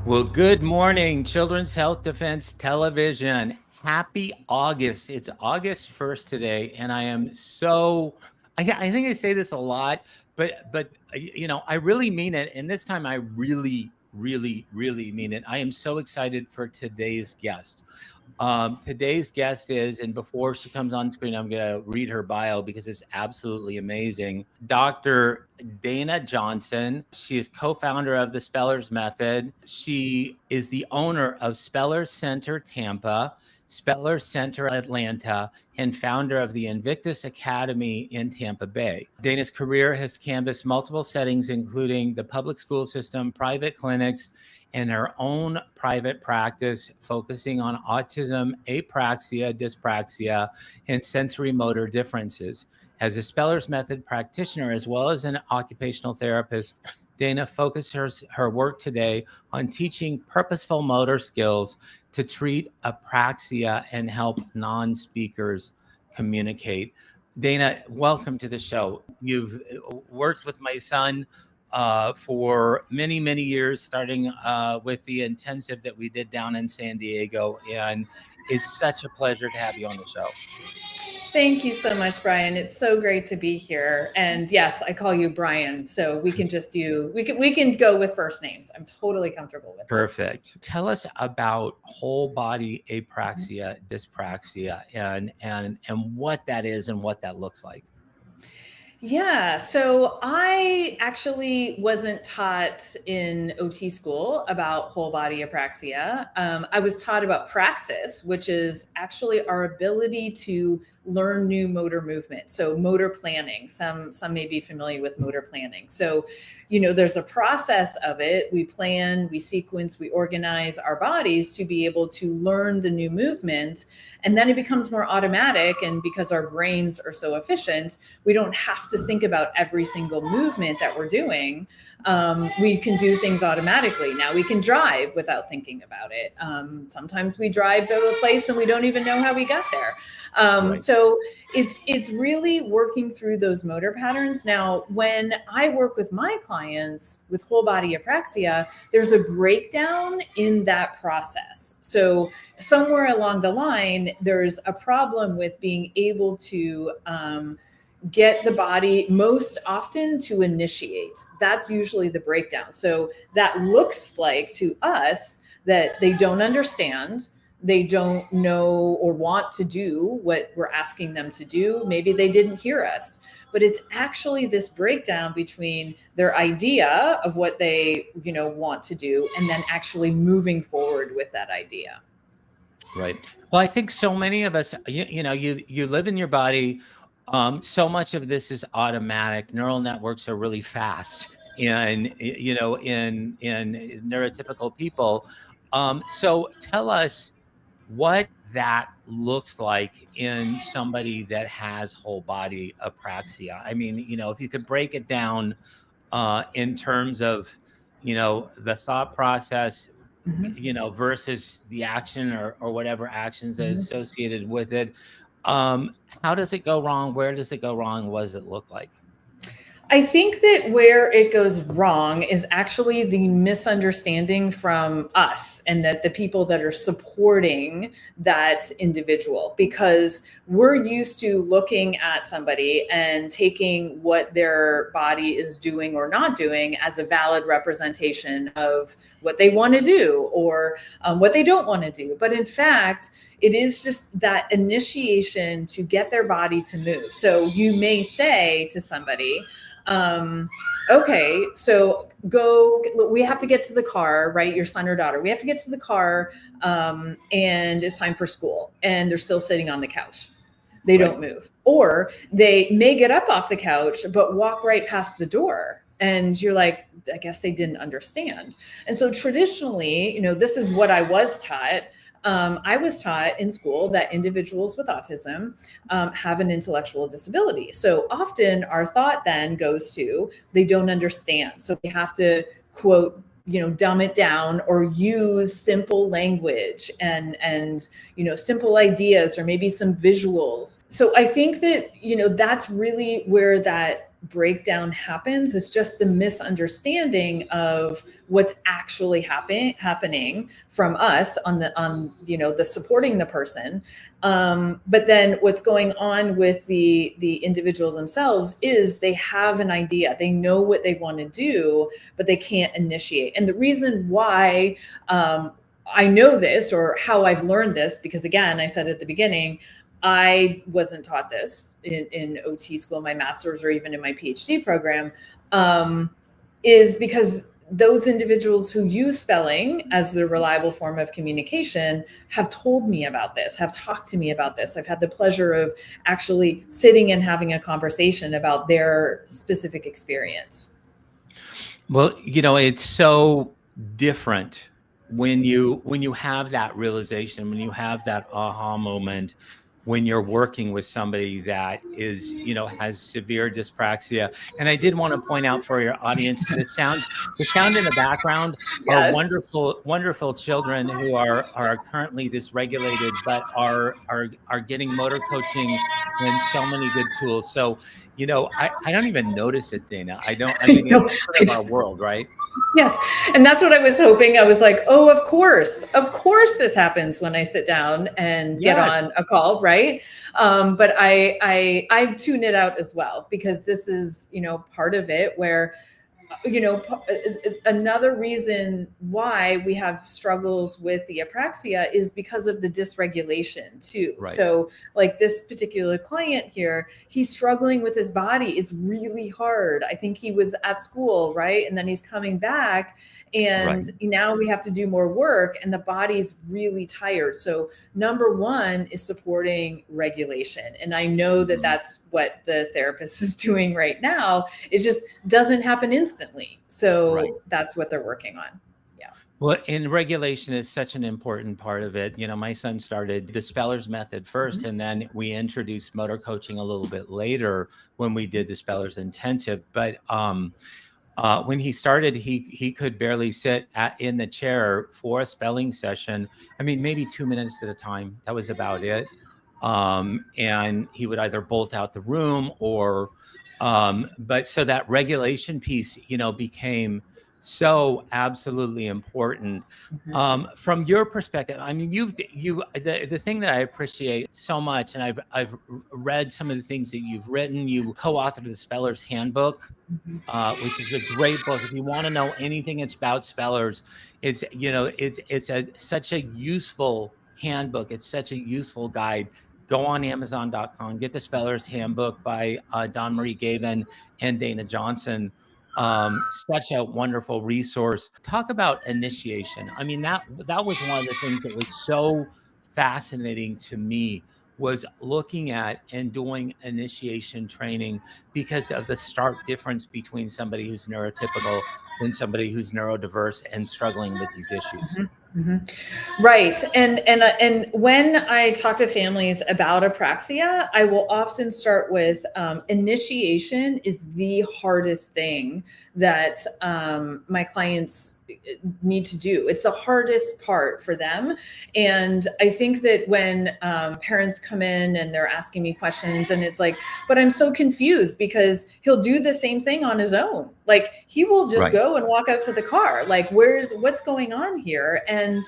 Well, good morning, Children's Health Defense Television. Happy August. It's August 1st today, and I am I think I say this a lot, but I really mean it. And this time I really, really, really mean it. I am so excited for today's guest. Today's guest is, and before she comes on screen, I'm going to read her bio because it's absolutely amazing. Dr. Dana Johnson. She is co-founder of the Spellers Method. She is the owner of Spellers Center Tampa, Spellers Center Atlanta, and founder of the Invictus Academy in Tampa Bay. Dana's career has canvassed multiple settings, including the public school system, private clinics, and her own private practice focusing on autism, apraxia, dyspraxia, and sensory motor differences. As a Spellers Method practitioner, as well as an occupational therapist, Dana focuses her work today on teaching purposeful motor skills to treat apraxia and help non-speakers communicate. Dana, welcome to the show. You've worked with my son for many, many years, starting with the intensive that we did down in San Diego. And it's such a pleasure to have you on the show. Thank you so much, Brian. It's so great to be here. And yes, I call you Brian, so we can just we can go with first names. I'm totally comfortable with it. Perfect. Tell us about whole body apraxia, dyspraxia, and what that is and what that looks like. Yeah, so I actually wasn't taught in OT school about whole body apraxia. I was taught about praxis, which is actually our ability to learn new motor movement. So motor planning, some may be familiar with motor planning. So, there's a process of it. We plan, we sequence, we organize our bodies to be able to learn the new movement. And then it becomes more automatic. And because our brains are so efficient, we don't have to think about every single movement that we're doing. We can do things automatically. Now we can drive without thinking about it. Sometimes we drive to a place and we don't even know how we got there. Right. So it's really working through those motor patterns. Now, when I work with my clients with whole body apraxia, there's a breakdown in that process. So somewhere along the line, there's a problem with being able to get the body most often to initiate. That's usually the breakdown. So that looks like to us that they don't understand, they don't know or want to do what we're asking them to do. Maybe they didn't hear us, but it's actually this breakdown between their idea of what they, want to do and then actually moving forward with that idea. Right. Well, I think so many of us, you live in your body. So much of this is automatic. Neural networks are really fast, and in neurotypical people. So tell us what that looks like in somebody that has whole body apraxia. I mean, if you could break it down in terms of, the thought process, versus the action or whatever actions that is associated with it. How does it go wrong? Where does it go wrong? What does it look like? I think that where it goes wrong is actually the misunderstanding from us and that the people that are supporting that individual, because we're used to looking at somebody and taking what their body is doing or not doing as a valid representation of what they want to do or what they don't want to do. But in fact, it is just that initiation to get their body to move. So you may say to somebody, okay, so we have to get to the car, right? Your son or daughter, we have to get to the car, and it's time for school, and they're still sitting on the couch. They don't move. Or they may get up off the couch, but walk right past the door. And you're like, I guess they didn't understand. And so traditionally, this is what I was taught. I was taught in school that individuals with autism have an intellectual disability. So often our thought then goes to they don't understand. So we have to quote, dumb it down or use simple language and simple ideas or maybe some visuals. So I think that that's really where that breakdown happens. Is just the misunderstanding of what's actually happening from us on the supporting the person. But then what's going on with the individual themselves is they have an idea, they know what they want to do, but they can't initiate. And the reason why I know this, or how I've learned this, because again, I said at the beginning, I wasn't taught this in OT school, my master's, or even in my PhD program, is because those individuals who use spelling as the reliable form of communication have told me about this, have talked to me about this. I've had the pleasure of actually sitting and having a conversation about their specific experience. Well, it's so different when you have that realization, when you have that aha moment, when you're working with somebody that is, has severe dyspraxia. And I did want to point out for your audience, the sound in the background are Yes. wonderful children who are currently dysregulated, but are getting motor coaching and so many good tools. So, I don't even notice it, Dana. I mean, it's part of our world, right? Yes. And that's what I was hoping. I was like, oh, of course this happens when I sit down and get on a call. Right. But I tune it out as well, because this is, part of it where, another reason why we have struggles with the apraxia is because of the dysregulation too. Right. So like this particular client here, he's struggling with his body. It's really hard. I think he was at school, right? And then he's coming back, and now we have to do more work, and the body's really tired. So number one is supporting regulation. And I know that that's what the therapist is doing right now. It just doesn't happen instantly. So that's what they're working on. Yeah. Well, and regulation is such an important part of it. My son started the Speller's method first, and then we introduced motor coaching a little bit later when we did the Speller's intensive. But when he started, he could barely sit in the chair for a spelling session. I mean, maybe 2 minutes at a time. That was about it. And he would either bolt out the room or, but so that regulation piece, became so absolutely important. From your perspective, I mean, the thing that I appreciate so much, and I've read some of the things that you've written. You co-authored the Speller's Handbook, which is a great book. If you want to know anything about spellers, it's such a useful handbook. It's such a useful guide. Go on Amazon.com, get the Speller's Handbook by Don Marie Gavin and Dana Johnson. Such a wonderful resource. Talk about initiation. I mean, that was one of the things that was so fascinating to me, was looking at and doing initiation training, because of the stark difference between somebody who's neurotypical and somebody who's neurodiverse and struggling with these issues. Right. And when I talk to families about apraxia, I will often start with initiation is the hardest thing that my clients need to do. It's the hardest part for them. And I think that when parents come in and they're asking me questions, and it's like, but I'm so confused, because he'll do the same thing on his own. Like he will just go and walk out to the car. Like, what's going on here? And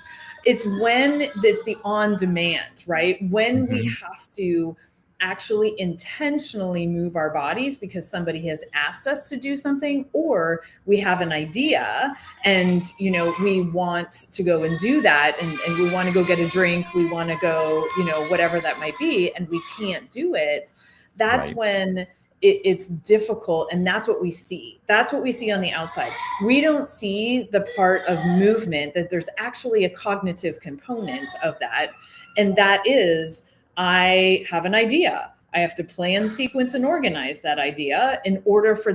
it's when it's the on demand, right? When we have to actually intentionally move our bodies because somebody has asked us to do something, or we have an idea and we want to go and do that, and we want to go get a drink, we want to go whatever that might be, and we can't do it. That's when it's difficult, and that's what we see. That's what we see on the outside. We don't see the part of movement, that there's actually a cognitive component of that, and that is, I have an idea. I have to plan, sequence, and organize that idea in order for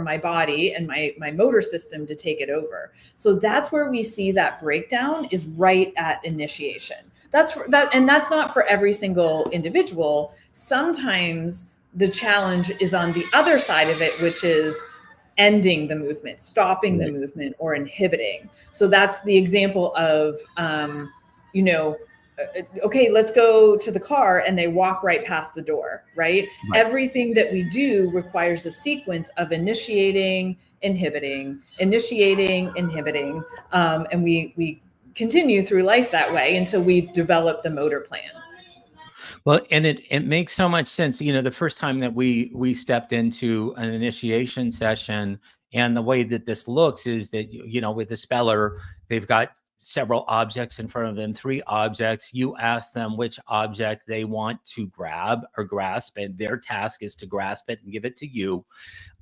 my body and my motor system to take it over. So that's where we see that breakdown is right at initiation. And that's not for every single individual. Sometimes the challenge is on the other side of it, which is ending the movement, stopping the movement, or inhibiting. So that's the example of, okay, let's go to the car, and they walk right past the door, right? Everything that we do requires a sequence of initiating, inhibiting, and we continue through life that way until we've developed the motor plan. Well, and it makes so much sense. The first time that we stepped into an initiation session, and the way that this looks is that, with the speller, they've got several objects in front of them, 3 objects. You ask them which object they want to grab or grasp, and their task is to grasp it and give it to you.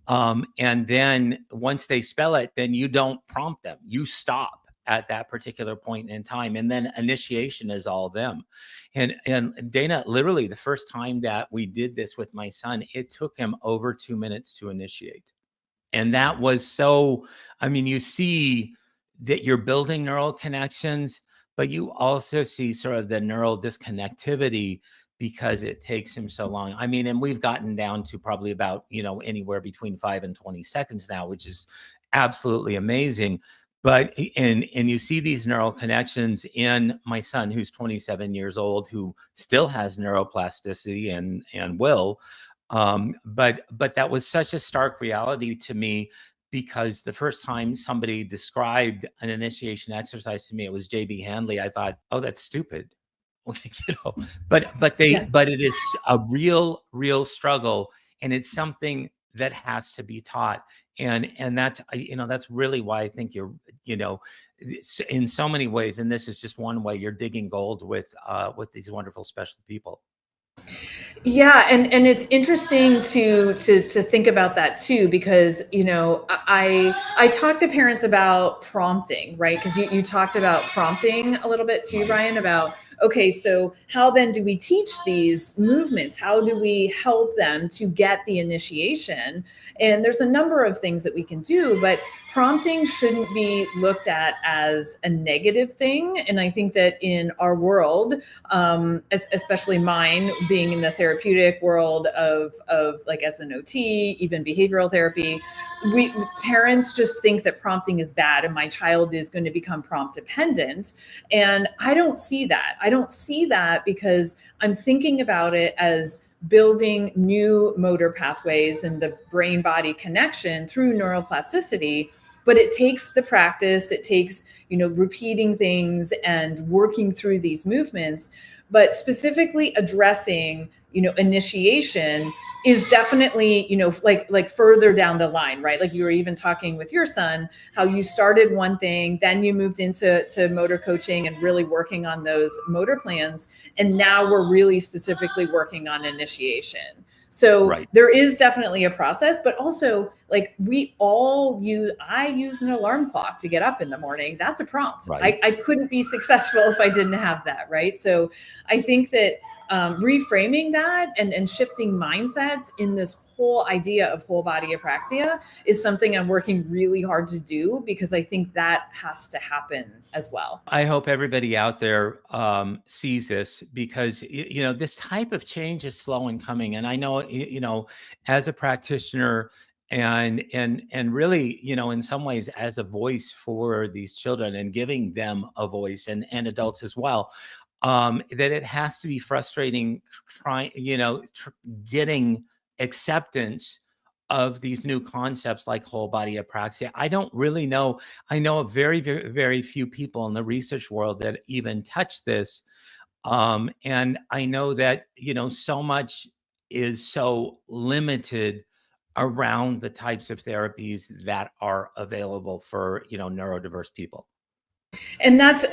And then once they spell it, then you don't prompt them. You stop at that particular point in time, and then initiation is all them. And Dana, literally the first time that we did this with my son, it took him over 2 minutes to initiate. And that was so, you see that you're building neural connections, but you also see sort of the neural disconnectivity because it takes him so long. And we've gotten down to probably about, anywhere between 5 and 20 seconds now, which is absolutely amazing. But and you see these neural connections in my son, who's 27 years old, who still has neuroplasticity and will. But that was such a stark reality to me, because the first time somebody described an initiation exercise to me, it was JB Handley. I thought, oh, that's stupid. But it is a real struggle, and it's something that has to be taught. And that's really why I think you're, in so many ways, and this is just one way, you're digging gold with these wonderful special people. Yeah, and it's interesting to think about that too, because I talk to parents about prompting, right? Because you talked about prompting a little bit too, Brian, about, okay, so how then do we teach these movements? How do we help them to get the initiation? And there's a number of things that we can do, but prompting shouldn't be looked at as a negative thing. And I think that in our world, especially mine, being in the therapeutic world of like as an OT, even behavioral therapy, parents just think that prompting is bad and my child is going to become prompt dependent. And I don't see that. I don't see that because I'm thinking about it as building new motor pathways and the brain body connection through neuroplasticity. But it takes the practice, it takes, repeating things and working through these movements. But specifically addressing, initiation is definitely, like further down the line, right? Like you were even talking with your son, how you started one thing, then you moved into motor coaching and really working on those motor plans. And now we're really specifically working on initiation. So There is definitely a process, but also like I use an alarm clock to get up in the morning. That's a prompt. I couldn't be successful if I didn't have that, right? So I think that reframing that and shifting mindsets in this whole idea of whole body apraxia is something I'm working really hard to do, because I think that has to happen as well. I hope everybody out there sees this, because this type of change is slow in coming. And I know, as a practitioner and really, in some ways as a voice for these children and giving them a voice, and adults as well, that it has to be frustrating getting acceptance of these new concepts like whole body apraxia. I don't really know. I know a very, very, very few people in the research world that even touch this. And I know that, so much is so limited around the types of therapies that are available for, neurodiverse people. And that's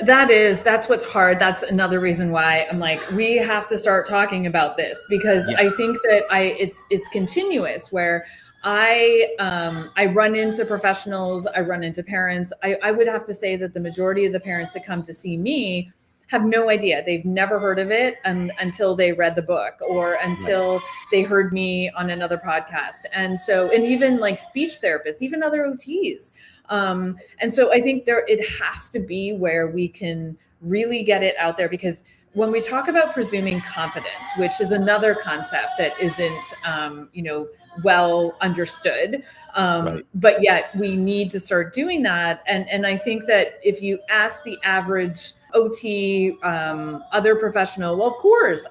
what's hard. That's another reason why I'm like, we have to start talking about this, because yes. I think that it's continuous, where I run into professionals, I run into parents. I would have to say that the majority of the parents that come to see me have no idea. They've never heard of it until they read the book or until they heard me on another podcast. And even like speech therapists, even other OTs. And so I think it has to be where we can really get it out there, because when we talk about presuming competence, which is another concept that isn't, well understood, but yet we need to start doing that. And I think that if you ask the average OT, other professional, well,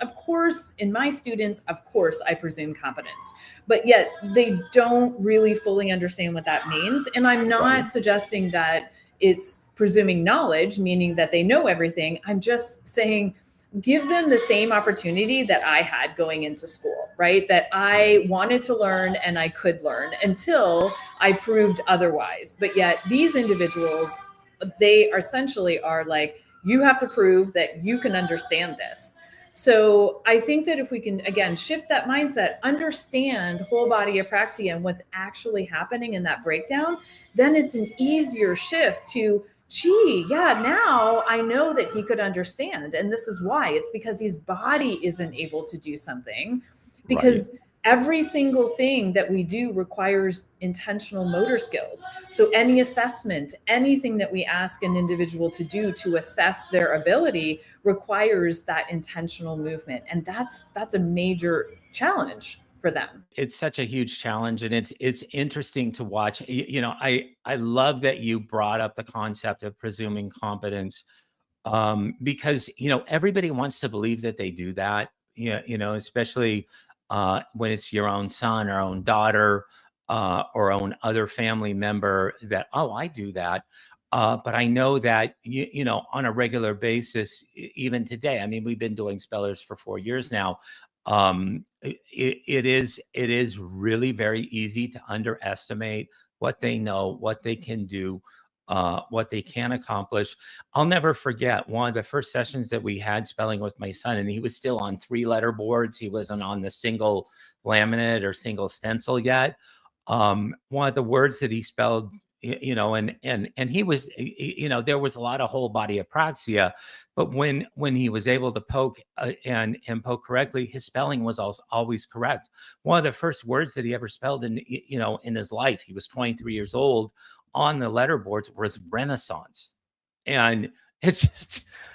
of course, in my students, of course, I presume competence, but yet they don't really fully understand what that means. And I'm not suggesting that it's presuming knowledge, meaning that they know everything. I'm just saying, give them the same opportunity that I had going into school, right? That I wanted to learn and I could learn until I proved otherwise. But yet these individuals, they essentially are like, you have to prove that you can understand this. So I think that if we can, again, shift that mindset, understand whole body apraxia and what's actually happening in that breakdown, then it's an easier shift to, gee, yeah, now I know that he could understand. And this is why. It's because his body isn't able to do something, because every single thing that we do requires intentional motor skills. So any assessment, anything that we ask an individual to do to assess their ability requires that intentional movement. And that's a major challenge for them. It's such a huge challenge, and it's interesting to watch. I love that you brought up the concept of presuming competence, because everybody wants to believe that they do that. Especially when it's your own son or own daughter, or own other family member, that, oh, I do that. But I know that on a regular basis, even today. I mean, we've been doing spellers for 4 years now. It is really very easy to underestimate what they know, what they can do, what they can accomplish. I'll never forget one of the first sessions that we had spelling with my son, and he was still on 3-letter boards. He wasn't on the single laminate or single stencil yet. One of the words that he spelled, and he was, there was a lot of whole body apraxia, but when he was able to poke, and poke correctly, his spelling was always correct. One of the first words that he ever spelled in his life, he was 23 years old, on the letterboards, was Renaissance. And it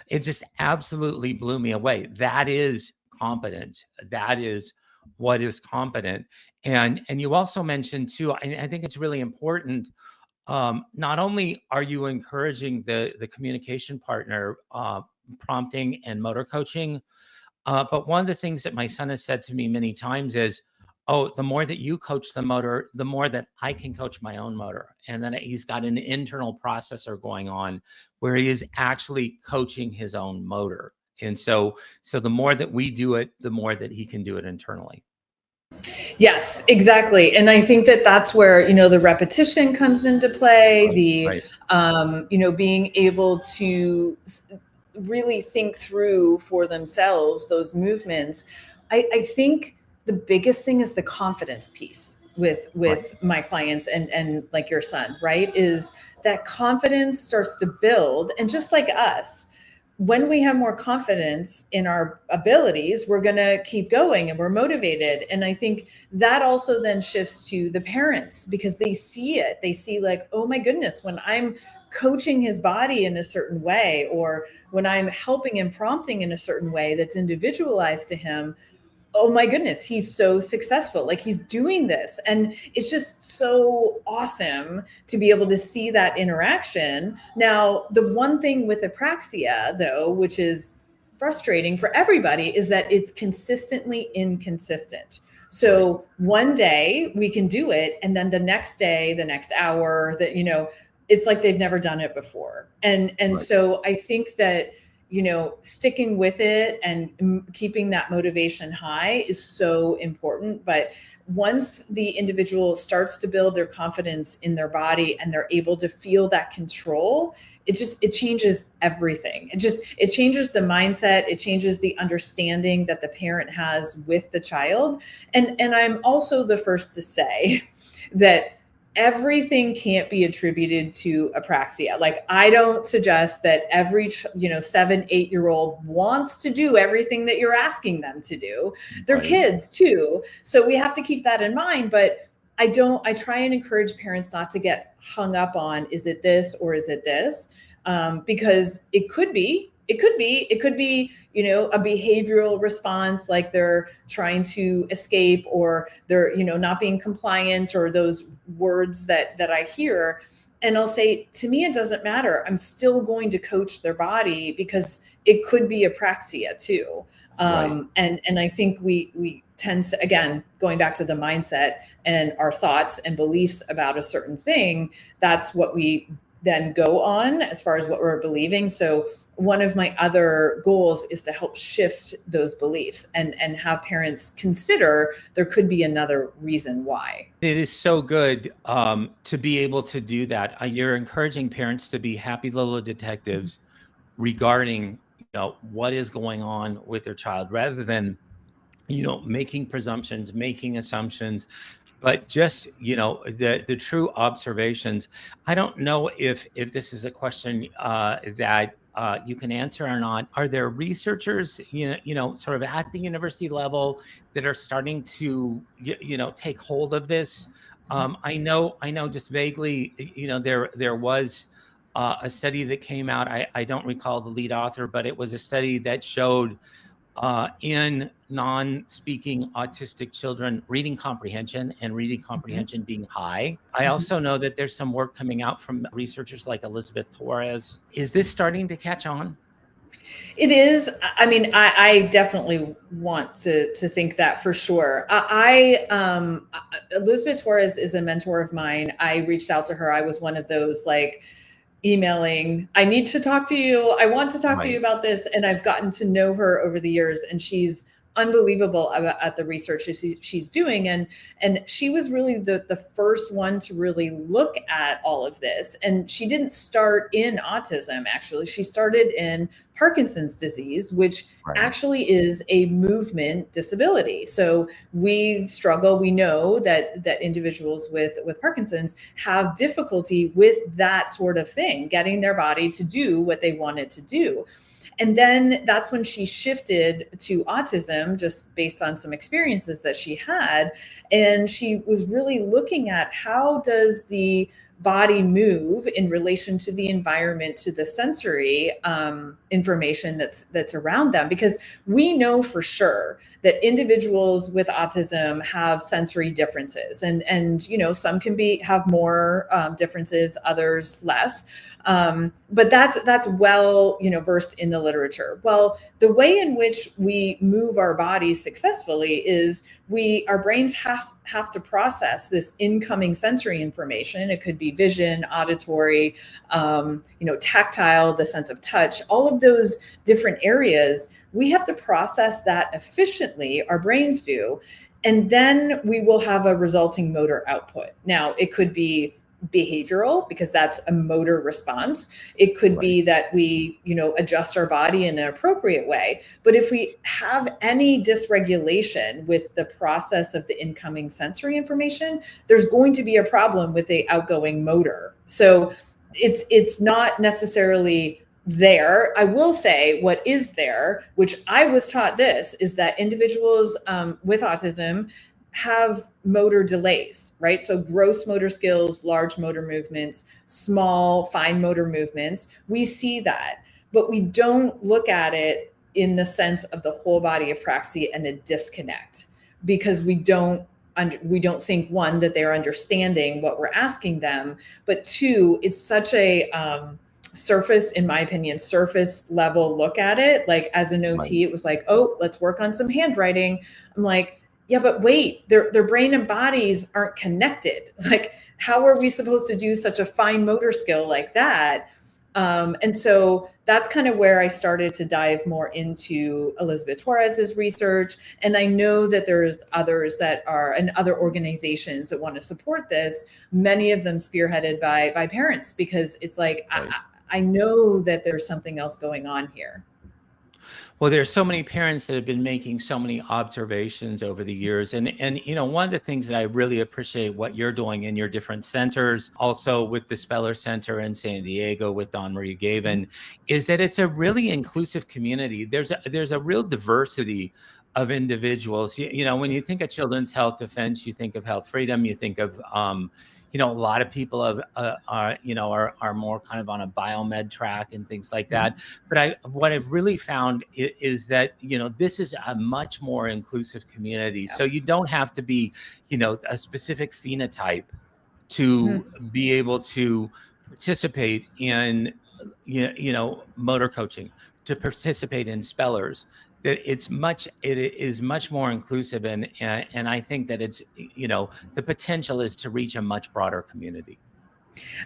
just absolutely blew me away. That is competent. That is what is competent. And you also mentioned too, I think it's really important. Not only are you encouraging the communication partner, prompting and motor coaching, but one of the things that my son has said to me many times is, oh, the more that you coach the motor, the more that I can coach my own motor. And then he's got an internal processor going on where he is actually coaching his own motor. And so the more that we do it, the more that he can do it internally. Yes, exactly. And I think that that's where, the repetition comes into play, being able to really think through for themselves those movements. I think the biggest thing is the confidence piece with my clients and like your son, right? Is that confidence starts to build. And just like us, when we have more confidence in our abilities, we're going to keep going and we're motivated. And I think that also then shifts to the parents, because they see it. They see like, oh my goodness, when I'm coaching his body in a certain way, or when I'm helping and prompting in a certain way that's individualized to him, oh my goodness, he's so successful. Like, he's doing this. And it's just so awesome to be able to see that interaction. Now, the one thing with apraxia, though, which is frustrating for everybody, is that it's consistently inconsistent. So one day we can do it, and then the next day, the next hour, that, it's like they've never done it before. And so I think that, sticking with it and keeping that motivation high is so important. But once the individual starts to build their confidence in their body and they're able to feel that control, it changes everything. It changes the mindset. It changes the understanding that the parent has with the child. And I'm also the first to say that everything can't be attributed to apraxia. Like, I don't suggest that every 7, 8-year-old wants to do everything that you're asking them to do. They're Right. kids too, so we have to keep that in mind. But I try and encourage parents not to get hung up on, is it this or is it this? Because it could be, a behavioral response, like they're trying to escape, or they're, not being compliant, or those words that I hear. And I'll say, to me, it doesn't matter. I'm still going to coach their body, because it could be apraxia too. Right. And I think we tend to, again, going back to the mindset and our thoughts and beliefs about a certain thing, that's what we then go on as far as what we're believing. So one of my other goals is to help shift those beliefs and have parents consider there could be another reason why. It is so good to be able to do that. You're encouraging parents to be happy little detectives regarding, what is going on with their child, rather than, making presumptions, making assumptions, but just, the true observations. I don't know if this is a question that you can answer or not. Are there researchers, sort of at the university level, that are starting to, take hold of this? I know just vaguely, there was a study that came out. I don't recall the lead author, but it was a study that showed in non-speaking autistic children, reading comprehension being high. I also know that there's some work coming out from researchers like Elizabeth Torres. Is this starting to catch on? It is. I mean, I definitely want to think that for sure. Elizabeth Torres is a mentor of mine. I reached out to her. I was one of those, like, emailing, I need to talk to you. I want to talk to you Right. about this. And I've gotten to know her over the years, and she's unbelievable at the research she's doing. And she was really the first one to really look at all of this. And she didn't start in autism, actually. She started in Parkinson's disease, which Right. actually is a movement disability. So we struggle. We know that individuals with Parkinson's have difficulty with that sort of thing, getting their body to do what they want it to do. And then that's when she shifted to autism, just based on some experiences that she had. And she was really looking at, how does the body move in relation to the environment, to the sensory information that's around them? Because we know for sure that individuals with autism have sensory differences, and some can have more differences, others less. But that's well, versed in the literature. Well, the way in which we move our bodies successfully is our brains have to process this incoming sensory information. It could be vision, auditory, tactile, the sense of touch, all of those different areas. We have to process that efficiently, our brains do, and then we will have a resulting motor output. Now, it could be behavioral, because that's a motor response. It could Right. be that we, adjust our body in an appropriate way. But if we have any dysregulation with the process of the incoming sensory information, there's going to be a problem with the outgoing motor. So it's not necessarily there. I will say what is there, which I was taught this, is that individuals with autism have motor delays, right? So gross motor skills, large motor movements, small, fine motor movements, we see that, but we don't look at it in the sense of the whole body apraxia and a disconnect, because we don't think, one, that they're understanding what we're asking them, but two, it's such a surface, in my opinion, surface level look at it. Like, as an Right. OT, it was like, oh, let's work on some handwriting. I'm like, yeah, but wait, their brain and bodies aren't connected. Like, how are we supposed to do such a fine motor skill like that? And so that's kind of where I started to dive more into Elizabeth Torres's research. And I know that there's others that are, and other organizations that want to support this, many of them spearheaded by parents, because it's like, Right. I know that there's something else going on here. Well, there's so many parents that have been making so many observations over the years. And one of the things that I really appreciate what you're doing in your different centers, also with the Speller Center in San Diego with Don Marie Gavin, is that it's a really inclusive community. There's a real diversity of individuals. When you think of children's health defense, you think of health freedom, you think of a lot of people are more kind of on a biomed track and things like that. But what I've really found is that, this is a much more inclusive community. So you don't have to be, a specific phenotype to be able to participate in, motor coaching, to participate in spellers. That it is much more inclusive. And I think that it's, the potential is to reach a much broader community.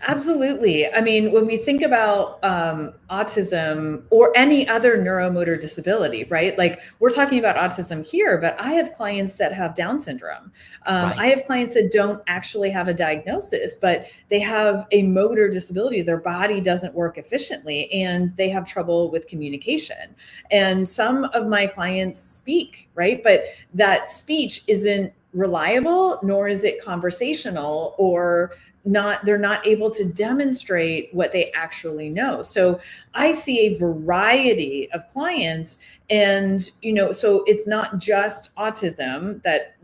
Absolutely. I mean, when we think about autism or any other neuromotor disability, right? Like we're talking about autism here, but I have clients that have Down syndrome. Right. I have clients that don't actually have a diagnosis, but they have a motor disability. Their body doesn't work efficiently and they have trouble with communication. And some of my clients speak, right? But that speech isn't reliable, nor is it conversational, or they're not able to demonstrate what they actually know. So I see a variety of clients, and so it's not just autism that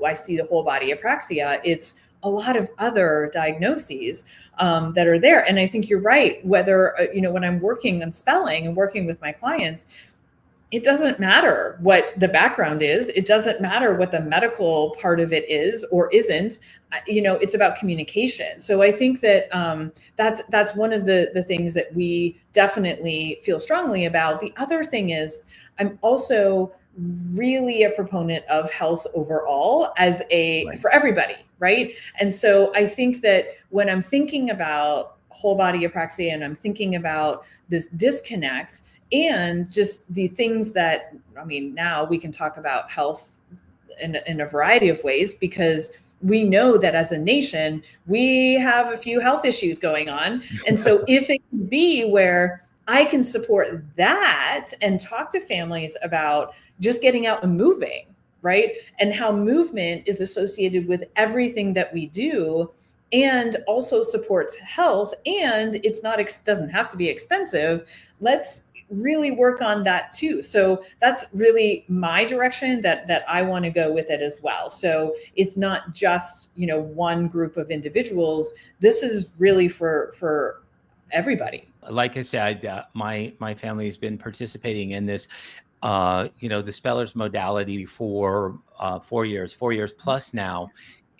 I see the whole body apraxia. It's a lot of other diagnoses that are there. And I think you're right. Whether when I'm working on spelling and working with my clients, it doesn't matter what the background is. It doesn't matter what the medical part of it is or isn't. It's about communication. So I think that that's one of the things that we definitely feel strongly about. The other thing is, I'm also really a proponent of health overall for everybody, right? And so I think that when I'm thinking about whole body apraxia and I'm thinking about this disconnect, and just the things that, now we can talk about health in a variety of ways, because we know that as a nation, we have a few health issues going on. And so if it can be where I can support that and talk to families about just getting out and moving, right? And how movement is associated with everything that we do, and also supports health, and doesn't have to be expensive. Let's really work on that too. So that's really my direction that I want to go with it as well. So it's not just, one group of individuals. This is really for everybody. Like I said, my family has been participating in this, the spellers modality for 4 years plus now.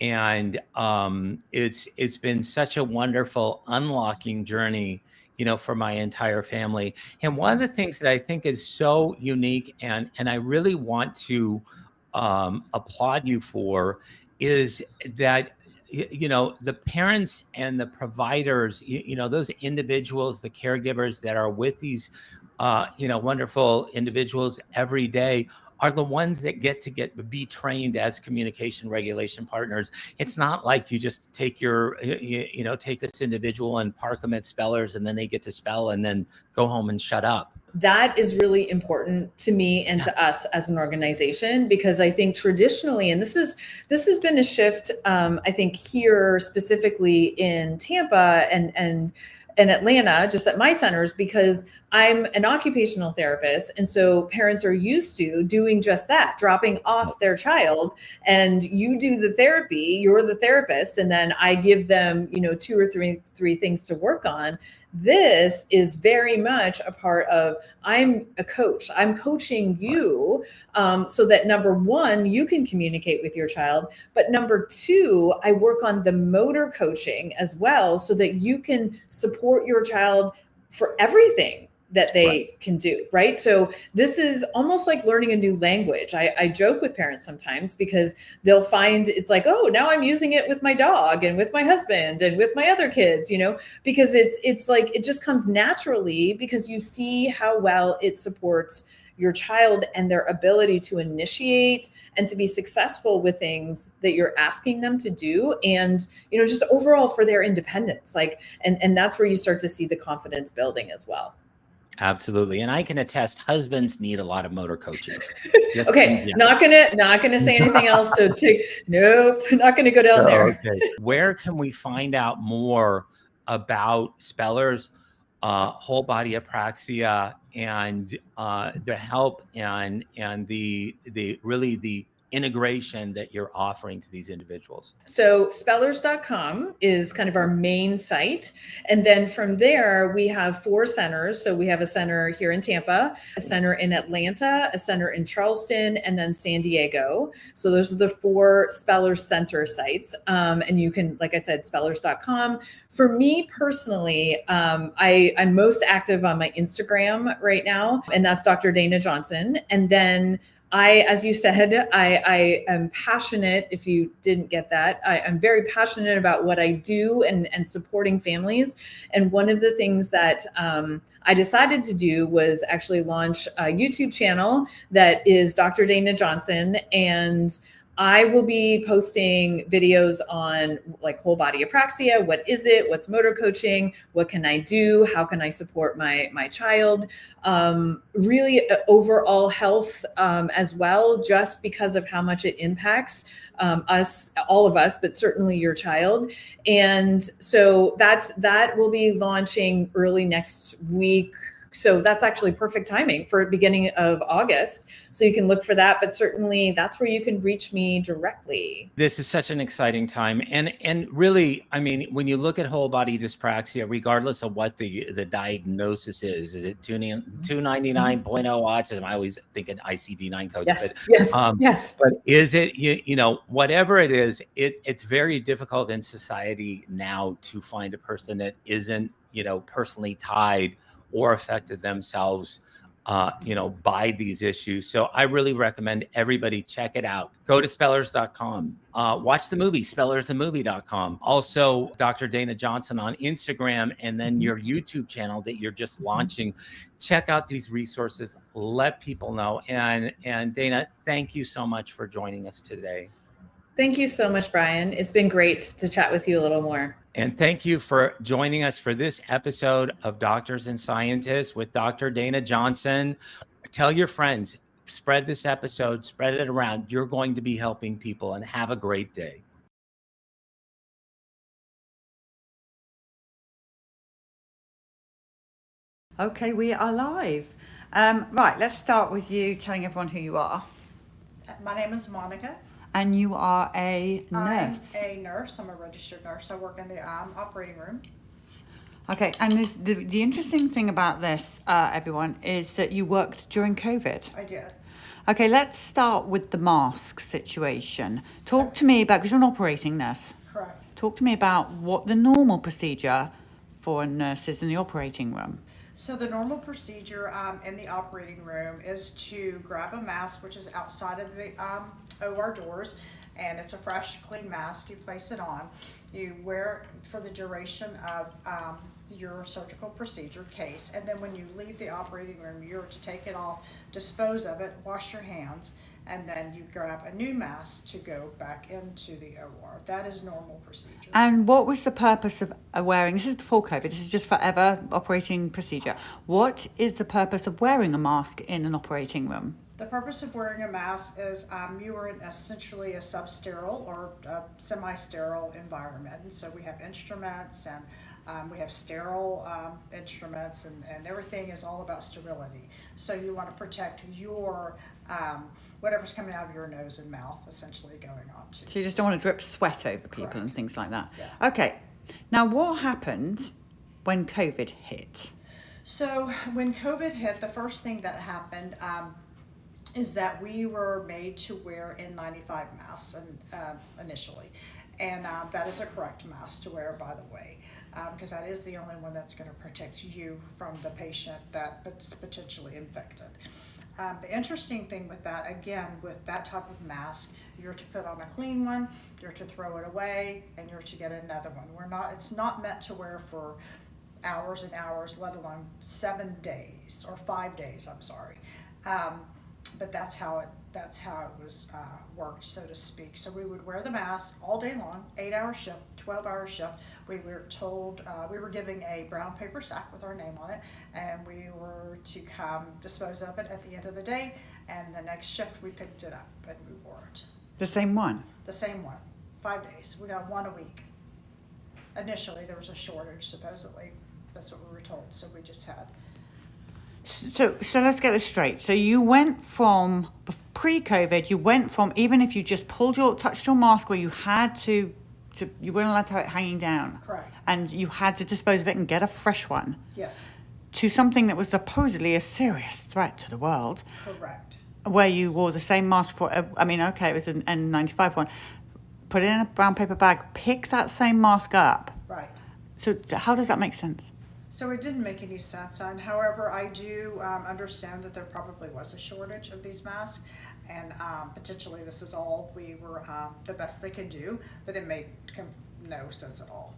And it's been such a wonderful unlocking journey, for my entire family. And one of the things that I think is so unique, and I really want to applaud you for, is that the parents and the providers, those individuals, the caregivers that are with these wonderful individuals every day, are the ones that get to be trained as communication regulation partners. It's not like you just take take this individual and park them at spellers and then they get to spell and then go home and shut up. That is really important to me and to us as an organization, because I think traditionally, and this has been a shift, I think here specifically in Tampa and Atlanta, just at my centers, because I'm an occupational therapist. And so parents are used to doing just that, dropping off their child, and you do the therapy, you're the therapist. And then I give them, 2 or 3 things to work on. This is very much a part of, I'm a coach. I'm coaching you so that number one, you can communicate with your child. But number two, I work on the motor coaching as well, so that you can support your child for everything that they can do, right? So this is almost like learning a new language. I joke with parents sometimes, because they'll find it's like, oh, now I'm using it with my dog and with my husband and with my other kids, because it's like, it just comes naturally, because you see how well it supports your child and their ability to initiate and to be successful with things that you're asking them to do. And, just overall for their independence, and that's where you start to see the confidence building as well. Absolutely. And I can attest husbands need a lot of motor coaching. Okay, Yeah. not gonna say anything else to take. Nope, not gonna go down there. Okay. Where can we find out more about Speller's whole body apraxia and the help and the really the integration that you're offering to these individuals? So spellers.com is kind of our main site. And then from there, we have 4 centers. So we have a center here in Tampa, a center in Atlanta, a center in Charleston, and then San Diego. So those are the 4 Spellers Center sites. And you can, like I said, spellers.com. For me personally, I'm most active on my Instagram right now, and that's Dr. Dana Johnson. And then as you said, I am passionate. If you didn't get that, I'm very passionate about what I do and supporting families. And one of the things that I decided to do was actually launch a YouTube channel that is Dr. Dana Johnson. And I will be posting videos on like whole body apraxia. What is it? What's motor coaching? What can I do? How can I support my child? Really overall health as well, just because of how much it impacts all of us, but certainly your child. And so that will be launching early next week. So that's actually perfect timing for beginning of August. So you can look for that, but certainly that's where you can reach me directly. This is such an exciting time. And really, I mean, when you look at whole body dyspraxia, regardless of what the diagnosis is it 299.0 autism? I always think an ICD-9 code, Yes, yes. but is it, you know, whatever it is, it's very difficult in society now to find a person that isn't, you know, personally tied or affected themselves, you know, by these issues. So I really recommend everybody check it out. Go to spellers.com, watch the movie, spellersthemovie.com. Also, Dr. Dana Johnson on Instagram, and then your YouTube channel that you're just launching. Check out these resources, let people know. And Dana, thank you so much for joining us today. Thank you so much, Brian. It's been great to chat with you a little more. And thank you for joining us for this episode of Doctors and Scientists with Dr. Dana Johnson. Tell your friends, spread this episode, spread it around. You're going to be helping people, and have a great day. Okay, we are live. Right, let's start with you telling everyone who you are. My name is Monica. And you are a nurse. I'm a nurse. I'm a registered nurse. I work in the operating room. Okay, and the interesting thing about this, everyone, is that you worked during COVID. I did. Okay, let's start with the mask situation. Talk to me about, because you're an operating nurse. Correct. Talk to me about what the normal procedure for nurses in the operating room. So the normal procedure in the operating room is to grab a mask, which is outside of the OR doors, and it's a fresh, clean mask. You place it on. You wear it for the duration of your surgical procedure case, and then when you leave the operating room, you're to take it off, dispose of it, wash your hands, and then you grab a new mask to go back into the OR. That is normal procedure. And what was the purpose of wearing, this is before COVID, this is just forever operating procedure. What is the purpose of wearing a mask in an operating room? The purpose of wearing a mask is you are in essentially a substerile or a semi-sterile environment. And so we have instruments and we have sterile instruments, and everything is all about sterility. So you want to protect your whatever's coming out of your nose and mouth, essentially going on to. So you just don't want to drip sweat over people. Correct. And things like that. Yeah. Okay. Now, what happened when COVID hit? So when COVID hit, the first thing that happened is that we were made to wear N95 masks initially. And that is a correct mask to wear, by the way, because that is the only one that's going to protect you from the patient that's potentially infected. The interesting thing with that, again, with that type of mask, you're to put on a clean one, you're to throw it away, and you're to get another one. It's not meant to wear for hours and hours, let alone 7 days or 5 days, I'm sorry. But that's how that's how it was worked, so to speak. So we would wear the mask all day long, 8-hour shift, 12-hour shift. We were told, we were giving a brown paper sack with our name on it, and we were to come dispose of it at the end of the day, and the next shift we picked it up and we wore it. The same one? The same one, 5 days. We got one a week. Initially, there was a shortage, supposedly. That's what we were told, so we just had. So let's get this straight. So you went from pre-COVID. You went from, even if you just touched your mask, where you had to you weren't allowed to have it hanging down. Correct. And you had to dispose of it and get a fresh one. Yes. To something that was supposedly a serious threat to the world. Correct. Where you wore the same mask for, I mean, okay, it was an N95 one. Put it in a brown paper bag. Pick that same mask up. Right. So how does that make sense? So it didn't make any sense. And however, I do understand that there probably was a shortage of these masks, and potentially this is all we were the best they could do, but it made no sense at all.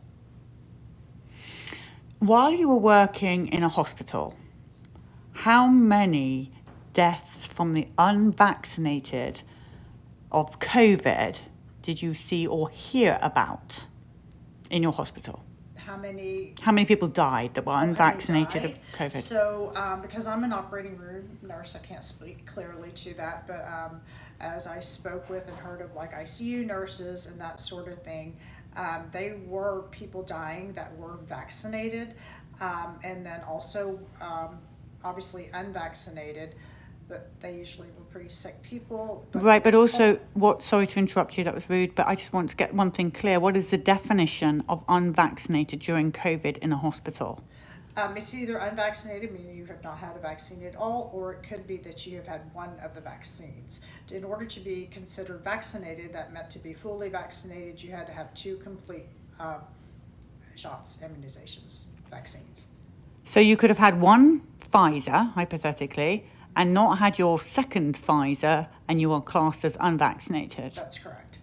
While you were working in a hospital, how many deaths from the unvaccinated of COVID did you see or hear about in your hospital? How many people died that were unvaccinated of COVID? So, because I'm an operating room nurse, I can't speak clearly to that, but as I spoke with and heard of like ICU nurses and that sort of thing, they were people dying that were vaccinated, and then also obviously unvaccinated, but they usually were pretty sick people. Right, but also, sorry to interrupt you, that was rude, but I just want to get one thing clear. What is the definition of unvaccinated during COVID in a hospital? It's either unvaccinated, meaning you have not had a vaccine at all, or it could be that you have had one of the vaccines. In order to be considered vaccinated, that meant to be fully vaccinated, you had to have 2 complete shots, immunizations, vaccines. So you could have had one Pfizer, hypothetically, and not had your second Pfizer, and you are classed as unvaccinated. That's correct.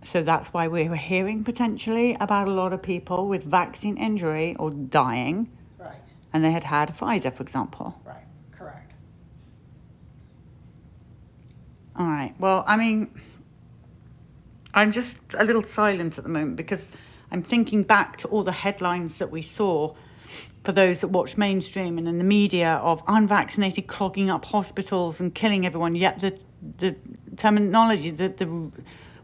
So that's why we were hearing potentially about a lot of people with vaccine injury or dying. Right. And they had Pfizer, for example. Right, correct. All right. Well, I mean, I'm just a little silent at the moment because I'm thinking back to all the headlines that we saw for those that watch mainstream and in the media of unvaccinated clogging up hospitals and killing everyone. Yet the terminology,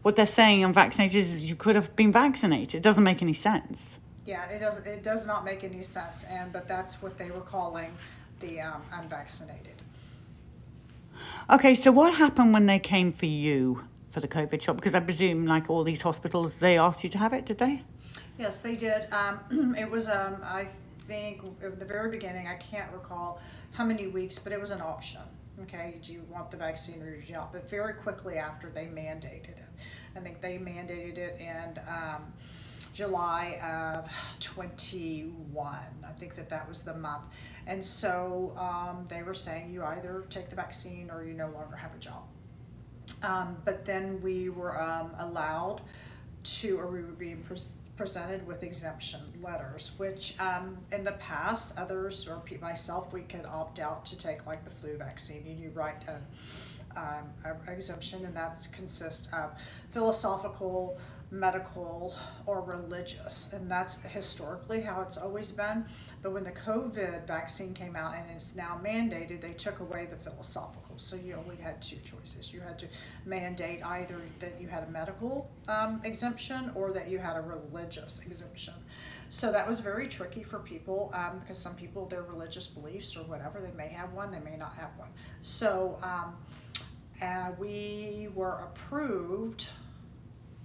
what they're saying unvaccinated is you could have been vaccinated. It doesn't make any sense. Yeah, it does not make any sense, but that's what they were calling the unvaccinated. Okay, so what happened when they came for you for the COVID shot? Because I presume, like all these hospitals, they asked you to have it, did they? Yes, they did. It was, I think, at the very beginning, I can't recall how many weeks, but it was an option. Okay, do you want the vaccine or do you not? But very quickly after, they mandated it. I think they mandated it in July of 21. I think that was the month. And so they were saying you either take the vaccine or you no longer have a job. But then we were allowed to, or we were being presented with exemption letters, which in the past, others or myself, we could opt out to take like the flu vaccine, and you write an exemption, and that consists of philosophical, medical, or religious, and that's historically how it's always been. But when the COVID vaccine came out and it's now mandated, they took away the philosophical, so you only had 2 choices. You had to mandate either that you had a medical exemption or that you had a religious exemption. So that was very tricky for people because some people, their religious beliefs or whatever, they may have one, they may not have one. So we were approved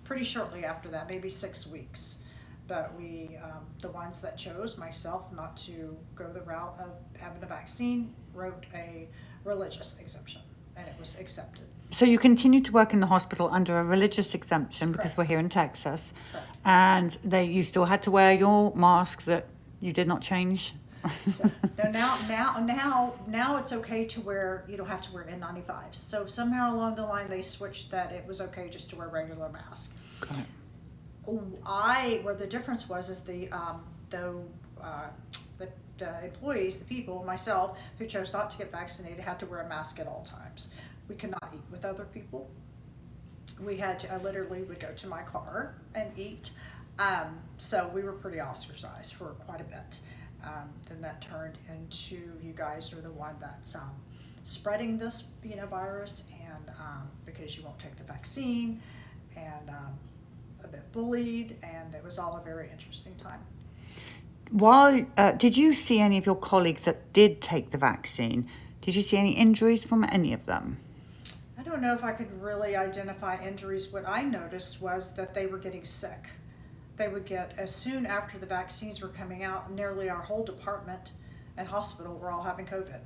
pretty shortly after that, maybe 6 weeks. But we, the ones that chose, myself, not to go the route of having a vaccine, wrote a religious exemption, and it was accepted. So you continued to work in the hospital under a religious exemption because Correct. we're here in Texas. Correct. And you still had to wear your mask that you did not change. So, now it's okay to wear, you don't have to wear N95s. So somehow along the line they switched that it was okay just to wear regular masks. Got it. Where the difference was is the employees, the people, myself, who chose not to get vaccinated had to wear a mask at all times. We could not eat with other people. I literally would go to my car and eat. So we were pretty ostracized for quite a bit. Then that turned into, you guys are the one that's spreading this, virus, and because you won't take the vaccine, and a bit bullied, and it was all a very interesting time. Did you see any of your colleagues that did take the vaccine? Did you see any injuries from any of them? I don't know if I could really identify injuries. What I noticed was that they were getting sick. They would get, as soon after the vaccines were coming out, nearly our whole department and hospital were all having COVID.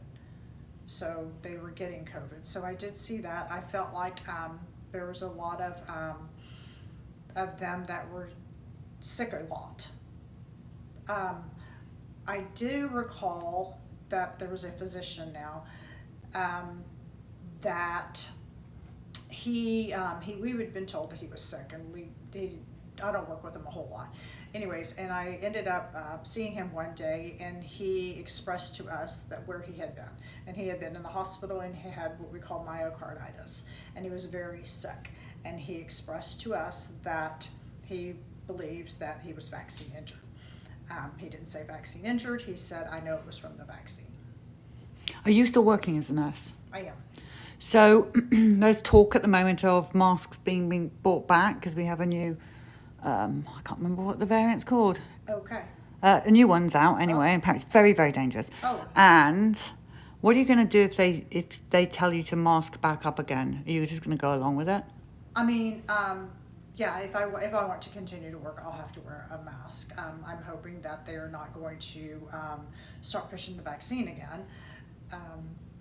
So they were getting COVID. So I did see that. I felt like there was a lot of them that were sick a lot. I do recall that there was a physician now that we had been told that he was sick, and I don't work with him a whole lot. Anyways, and I ended up seeing him one day, and he expressed to us that where he had been. And he had been in the hospital, and he had what we call myocarditis, and he was very sick. And he expressed to us that he believes that he was vaccine injured. He didn't say vaccine injured. He said, I know it was from the vaccine. Are you still working as a nurse? I am. So there's talk at the moment of masks being brought back because we have a new, I can't remember what the variant's called. Okay. A new one's out anyway, and apparently it's very, very dangerous. Oh. And what are you going to do if they tell you to mask back up again? Are you just going to go along with it? I mean, yeah, if I want to continue to work, I'll have to wear a mask. I'm hoping that they're not going to start pushing the vaccine again,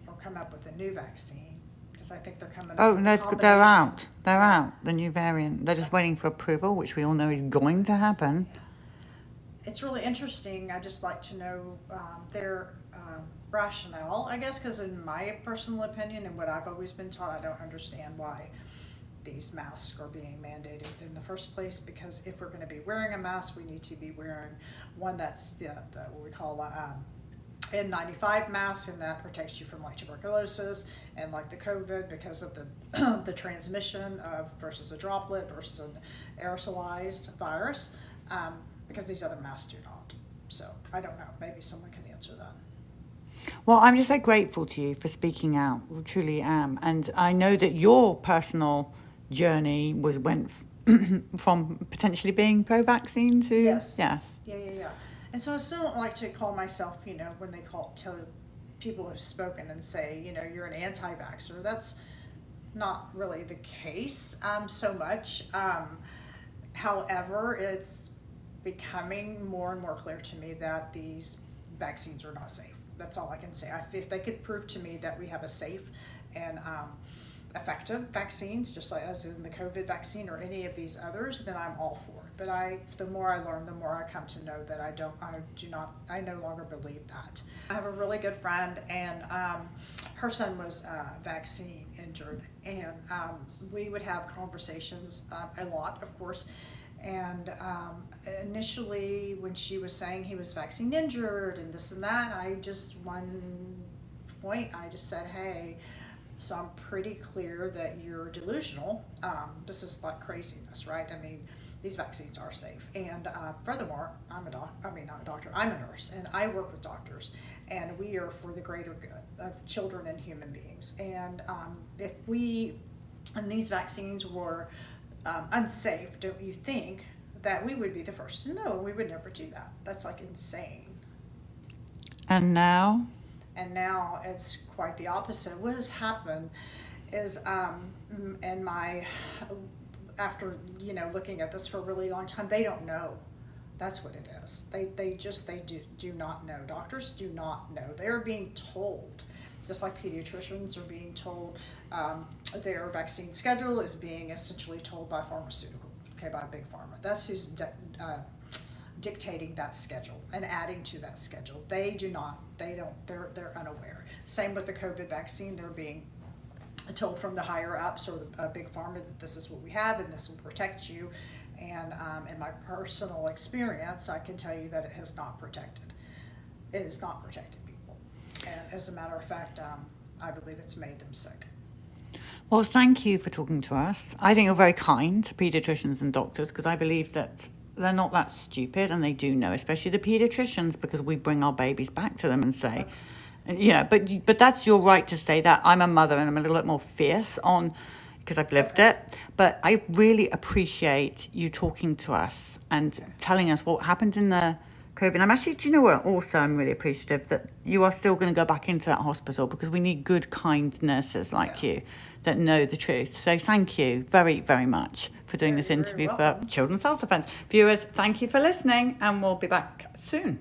or come up with a new vaccine, because I think they're coming up Oh, with they're out. They're out, the new variant. They're just waiting for approval, which we all know is going to happen. It's really interesting. I just like to know their rationale, I guess, because in my personal opinion and what I've always been taught, I don't understand why these masks are being mandated in the first place, because if we're going to be wearing a mask, we need to be wearing one that's what we call N95 mask, and that protects you from like tuberculosis and like the COVID, because of the transmission versus a droplet versus an aerosolized virus, because these other masks do not. So I don't know, maybe someone can answer that. Well, I'm just very grateful to you for speaking out. I truly am. And I know that your personal journey went from potentially being pro-vaccine to... Yes. Yes. Yeah. And so I still don't like to call myself, when they tell people who have spoken and say, you're an anti-vaxxer. That's not really the case so much. However, it's becoming more and more clear to me that these vaccines are not safe. That's all I can say. If they could prove to me that we have a safe and effective vaccines, just like as in the COVID vaccine or any of these others, then I'm all for it. But the more I learn, the more I come to know that I no longer believe that. I have a really good friend, and her son was vaccine injured, and we would have conversations a lot, of course. And initially, when she was saying he was vaccine injured and this and that, one point I just said, hey, so I'm pretty clear that you're delusional. This is like craziness, right? I mean, these vaccines are safe. And furthermore, I'm not a doctor, I'm a nurse, and I work with doctors, and we are for the greater good of children and human beings. And if these vaccines were unsafe, don't you think that we would be the first to know? We would never do that. That's like insane. And now It's quite the opposite. What has happened is after looking at this for a really long time, they don't know. That's what it is. They do not know. Doctors do not know. They're being told, just like pediatricians are being told. Their vaccine schedule is being essentially told by pharmaceutical, by big pharma. That's who's dictating that schedule and adding to that schedule. They do not. They're unaware. Same with the COVID vaccine. They're being told from the higher ups or the big pharma that this is what we have and this will protect you. And in my personal experience, I can tell you that it has not protected. It has not protected people. And as a matter of fact, I believe it's made them sick. Well, thank you for talking to us. I think you're very kind to paediatricians and doctors because I believe that they're not that stupid and they do know, especially the paediatricians, because we bring our babies back to them and say, but that's your right to say that. I'm a mother and I'm a little bit more fierce on because I've lived it. But I really appreciate you talking to us and telling us what happened in the COVID. I'm actually, do you know what? Also, I'm really appreciative that you are still going to go back into that hospital because we need good, kind nurses like you that know the truth. So thank you very, very much for doing this interview for Children's Health Defence. Viewers, thank you for listening and we'll be back soon.